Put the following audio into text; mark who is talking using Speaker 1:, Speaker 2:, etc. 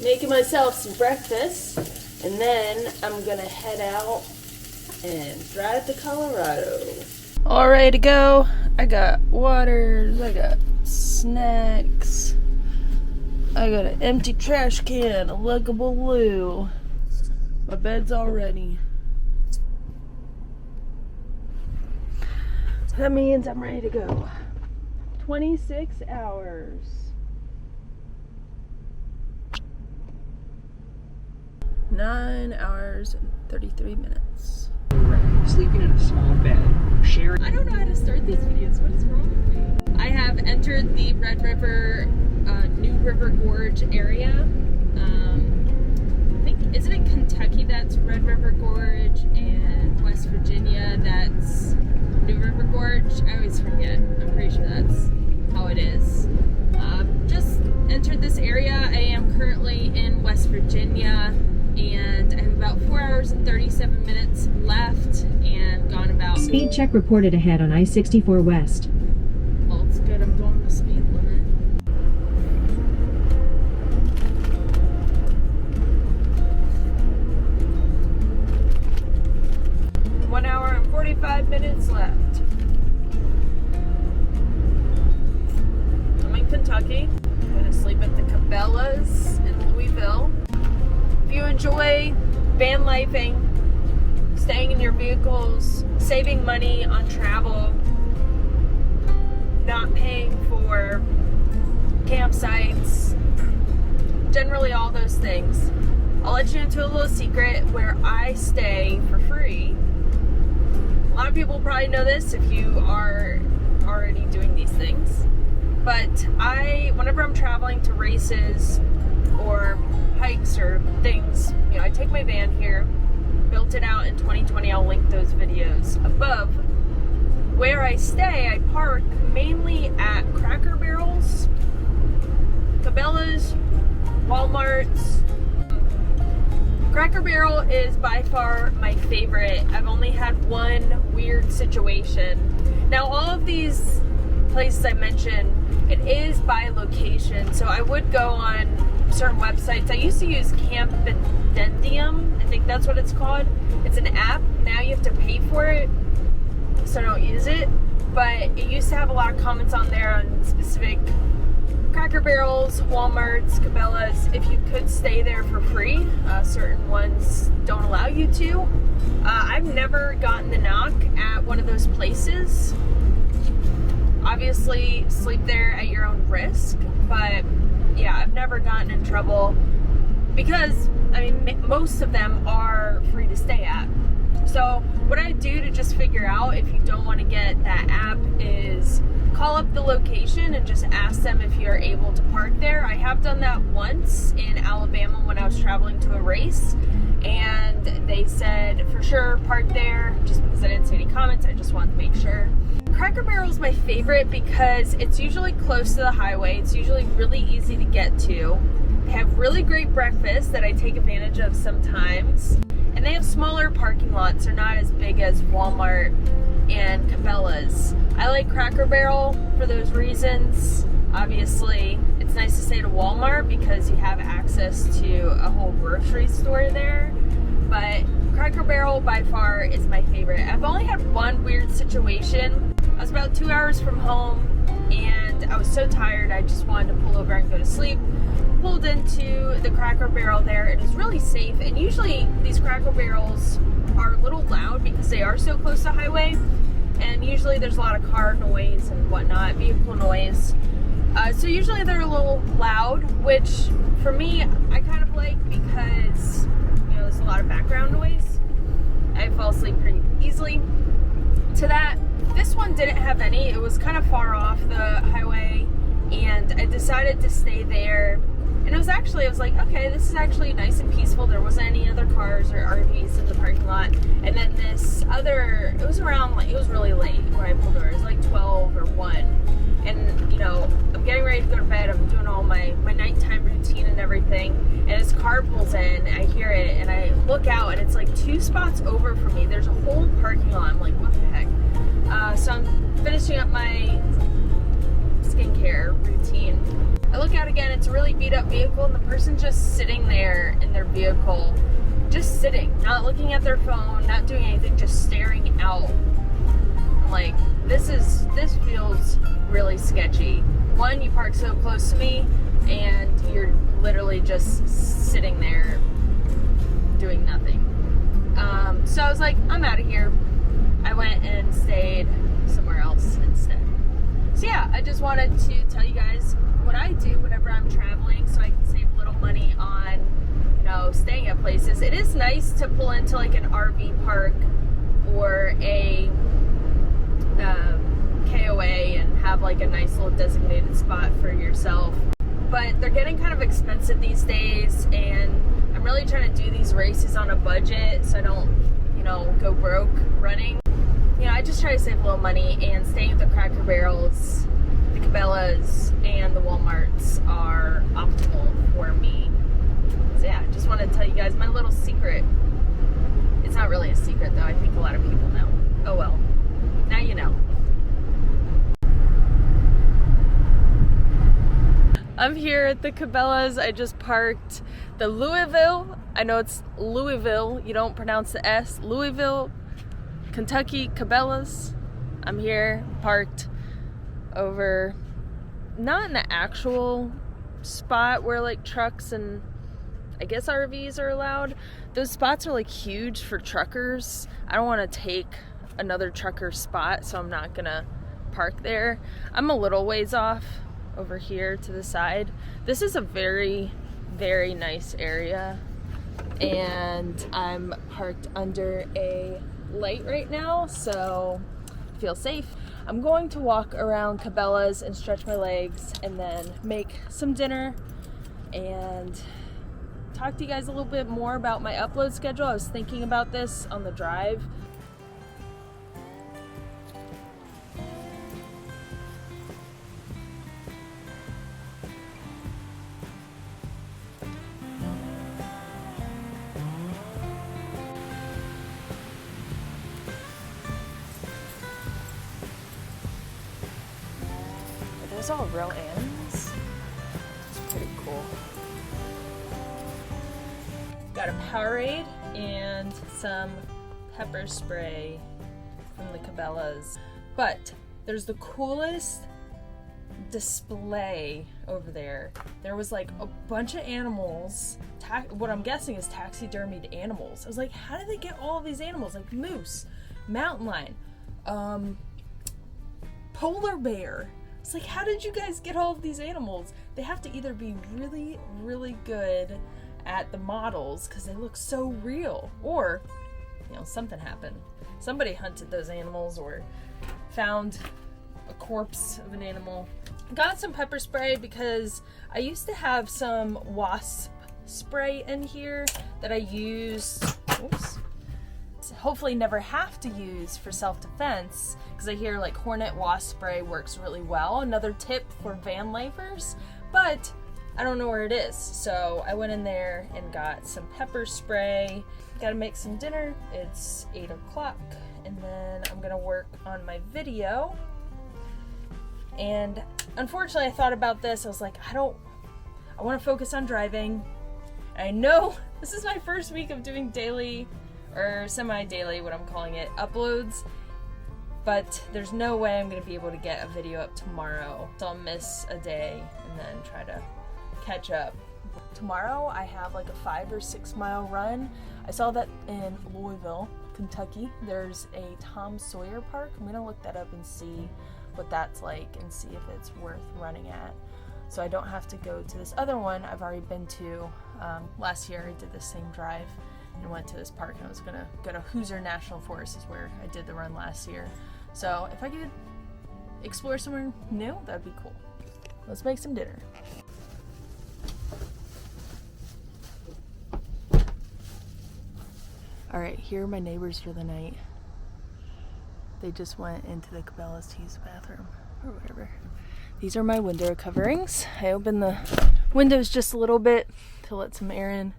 Speaker 1: making myself some breakfast, and then I'm gonna head out and drive to Colorado. All ready to go. I got waters, I got snacks, I got an empty trash can, a luggable loo. My bed's all ready. That means I'm ready to go. 26 hours. Nine hours and 33 minutes.
Speaker 2: Sleeping in a small bed, sharing.
Speaker 1: I don't know how to start these videos. What is wrong with me? I have entered the Red River, New River Gorge area. I think, isn't it Kentucky that's Red River Gorge, and West Virginia that's New River Gorge? I always forget. I'm pretty sure that's how it is. Just entered this area. I am currently in West Virginia, and I have about 4 hours and 37 minutes left, and gone about...
Speaker 3: Speed check reported ahead on I-64 West.
Speaker 1: Well, it's good. I'm going the speed limit. One hour and 45 minutes left. I'm in Kentucky. I'm going to sleep at the Cabela's in Louisville. If you enjoy van lifing, staying in your vehicles, saving money on travel, not paying for campsites, generally all those things, I'll let you into a little secret where I stay for free. A lot of people probably know this if you are already doing these things, but whenever I'm traveling to races or hikes or things, you know, I take my van here, built it out in 2020. I'll link those videos above. Where I stay, I park mainly at Cracker Barrels, Cabela's, Walmart's. Cracker Barrel is by far my favorite. I've only had one weird situation. Now, all of these places I mentioned, it is by location, so I would go on certain websites. I used to use Campendium, I think that's what it's called. It's an app. Now you have to pay for it, so I don't use it. But it used to have a lot of comments on there on specific Cracker Barrels, Walmart's, Cabela's, if you could stay there for free. Certain ones don't allow you to. I've never gotten the knock at one of those places. Obviously, sleep there at your own risk, but yeah, I've never gotten in trouble because, I mean, most of them are free to stay at. So what I do to just figure out if you don't want to get that app is call up the location and just ask them if you're able to park there. I have done that once in Alabama when I was traveling to a race, and they said for sure park there. Just because I didn't see any comments, I just wanted to make sure. Cracker Barrel is my favorite because it's usually close to the highway. It's usually really easy to get to. They have really great breakfast that I take advantage of sometimes. And they have smaller parking lots. They're not as big as Walmart and Cabela's. I like Cracker Barrel for those reasons. Obviously, it's nice to stay at Walmart because you have access to a whole grocery store there. But Cracker Barrel by far is my favorite. I've only had one weird situation. I was about 2 hours from home and I was so tired I just wanted to pull over and go to sleep. Pulled into the Cracker Barrel there. It was really safe, and usually these Cracker Barrels are a little loud because they are so close to the highway, and usually there's a lot of car noise and whatnot, vehicle noise. So usually they're a little loud, which for me I kind of like because, you know, there's a lot of background noise. I fall asleep pretty easily to that. This one didn't have any. It was kind of far off the highway, and I decided to stay there. And it was actually, I was like, okay, this is actually nice and peaceful. There wasn't any other cars or RVs in the parking lot. And then this other, it was around, like, it was really late when I pulled over. It was like 12 or 1. And, you know, I'm getting ready to go to bed. I'm doing all my nighttime routine and everything. And this car pulls in, I hear it, and I look out, and it's like 2 spots over from me. There's a whole parking lot. I'm like, what the heck? So I'm finishing up my skincare routine. I look out again, it's a really beat up vehicle and the person's just sitting there in their vehicle, just sitting, not looking at their phone, not doing anything, just staring out. I'm like, this feels really sketchy. One, you park so close to me and you're literally just sitting there doing nothing. So I was like, I'm out of here. I went and stayed somewhere else instead. So yeah, I just wanted to tell you guys what I do whenever I'm traveling so I can save a little money on, you know, staying at places. It is nice to pull into like an RV park or a KOA and have like a nice little designated spot for yourself. But they're getting kind of expensive these days, and I'm really trying to do these races on a budget so I don't, you know, go broke running. You know, I just try to save a little money, and staying at the Cracker Barrels, the Cabela's, and the Walmarts are optimal for me. So yeah, I just wanted to tell you guys my little secret. It's not really a secret though, I think a lot of people know. Oh well, now you know. I'm here at the Cabela's. I just parked the Louisville. I know it's Louisville, you don't pronounce the S. Louisville, Kentucky Cabela's. I'm here parked over, not in the actual spot where like trucks and I guess RVs are allowed. Those spots are like huge for truckers. I don't want to take another trucker spot, so I'm not gonna park there. I'm a little ways off over here to the side. This is a very, very nice area, and I'm parked under a light right now, so I feel safe. I'm going to walk around Cabela's and stretch my legs and then make some dinner and talk to you guys a little bit more about my upload schedule. I was thinking about this on the drive. Those all real animals. It's pretty cool. Got a Powerade and some pepper spray from the Cabela's. But there's the coolest display over there. There was like a bunch of animals, what I'm guessing is taxidermied animals. I was like, how did they get all of these animals? Like moose, mountain lion, polar bear. It's like, how did you guys get all of these animals? They have to either be really, really good at the models because they look so real, or, you know, something happened. Somebody hunted those animals or found a corpse of an animal. Got some pepper spray because I used to have some wasp spray in here that I used, hopefully never have to use for self-defense, because I hear like Hornet wasp spray works really well. Another tip for van lifers, but I don't know where it is. So I went in there and got some pepper spray. Gotta make some dinner. It's 8 o'clock, and then I'm gonna work on my video. And unfortunately, I thought about this. I was like, I want to focus on driving. I know this is my first week of doing daily or semi-daily, what I'm calling it, uploads, but there's no way I'm gonna be able to get a video up tomorrow, so I'll miss a day and then try to catch up. Tomorrow I have like a 5 or 6 mile run. I saw that in Louisville, Kentucky, there's a Tom Sawyer Park. I'm gonna look that up and see what that's like and see if it's worth running at, so I don't have to go to this other one I've already been to. Last year I did the same drive and went to this park, and I was gonna go to Hoosier National Forest is where I did the run last year. So if I could explore somewhere new, that'd be cool. Let's make some dinner. All right, here are my neighbors for the night. They just went into the Cabela's to use the bathroom or whatever. These are my window coverings. I opened the windows just a little bit to let some air in.